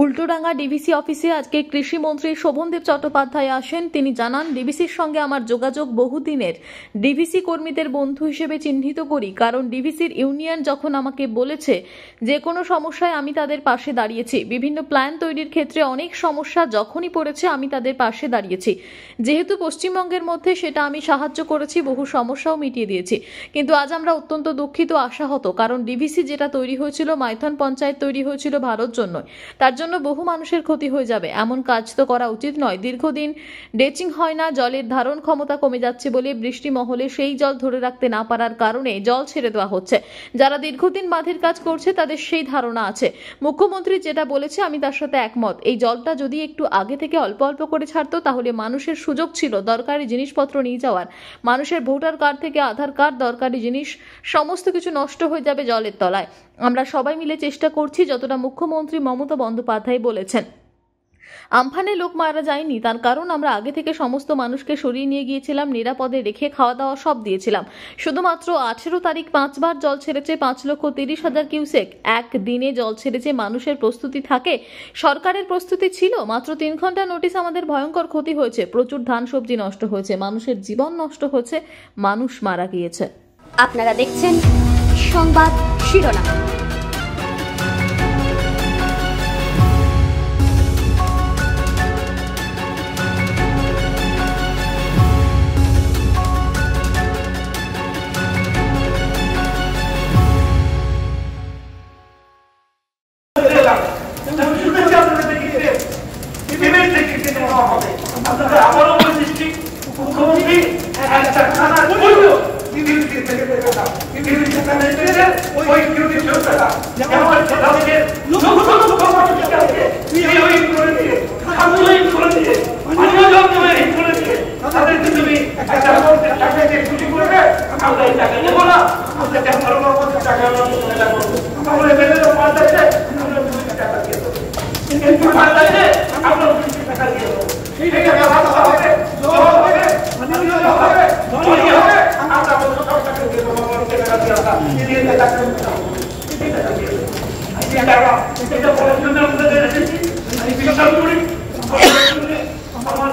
Ultadanga DVC অফিসে আজকে কৃষি মন্ত্রী শোভনদেব চট্টোপাধ্যায় আসেন। তিনি জানান, ডিভিসির সঙ্গে আমার যোগাযোগ বহুদিনের। ডিভিসি কর্মীদের বন্ধু হিসেবে চিহ্নিত করি, কারণ ডিভিসির ইউনিয়ন যখন আমাকে বলেছে যে কোনো সমস্যায় আমি তাদের পাশে দাঁড়িয়েছি। বিভিন্ন প্ল্যান তৈরির ক্ষেত্রে অনেক সমস্যা যখনই পড়েছে আমি তাদের পাশে দাঁড়িয়েছি। যেহেতু পশ্চিমবঙ্গের মধ্যে সেটা আমি সাহায্য করেছি, বহু সমস্যাও মিটিয়ে দিয়েছি। কিন্তু আজ আমরা অত্যন্ত দুঃখিত, আশাহত, কারণ ডিভিসি যেটা তৈরি হয়েছিল, মাইথন পঞ্চায়েত তৈরি হয়েছিল ভারত জন্য, তার জন্য বহু মানুষের ক্ষতি হয়ে যাবে। এমন কাজ তো করা উচিত নয়। দীর্ঘদিন ডেচিং হয় না, জলের ধারণ ক্ষমতা কমে যাচ্ছে বলে বৃষ্টি মহলে সেই জল ধরে রাখতে না পারার কারণে জল ছেড়ে দেওয়া হচ্ছে। যারা দীর্ঘদিন বাঁধের কাজ করছে তাদের সেই ধারণা আছে। মুখ্যমন্ত্রী যেটা বলেছে আমি তার সাথে একমত। এই জলটা যদি একটু আগে থেকে অল্প অল্প করে ছাড়তো তাহলে মানুষের সুযোগ ছিল দরকারি জিনিসপত্র নিয়ে যাওয়ার। মানুষের ভোটার কার্ড থেকে আধার কার্ড, দরকারি জিনিস সমস্ত কিছু নষ্ট হয়ে যাবে জলের তলায়। আমরা সবাই মিলে চেষ্টা করছি, যতটা মুখ্যমন্ত্রী মমতা বন্দ্যোপাধ্যায় বলেছেন। আমফানে লোক মারা যায়নি, তার কারণ আমরা আগে থেকে সমস্ত মানুষকে সরিয়ে নিয়ে গিয়েছিলাম, নিরাপদে রেখে খাওয়া দাওয়া সব দিয়েছিলাম। শুধুমাত্র 18 তারিখ 5 বার জল ছেড়েছে, 5,30,000 কিউসেক একদিনে জল ছেড়েছে। মানুষের প্রস্তুতি থাকে, সরকারের প্রস্তুতি ছিল। মাত্র 3 ঘন্টা নোটিশ আমাদের ভয়ঙ্কর ক্ষতি হয়েছে, প্রচুর ধান সবজি নষ্ট হয়েছে, মানুষের জীবন নষ্ট হয়েছে, মানুষ মারা গিয়েছে। আপনারা দেখছেন সংবাদ শিরোনাম। আমার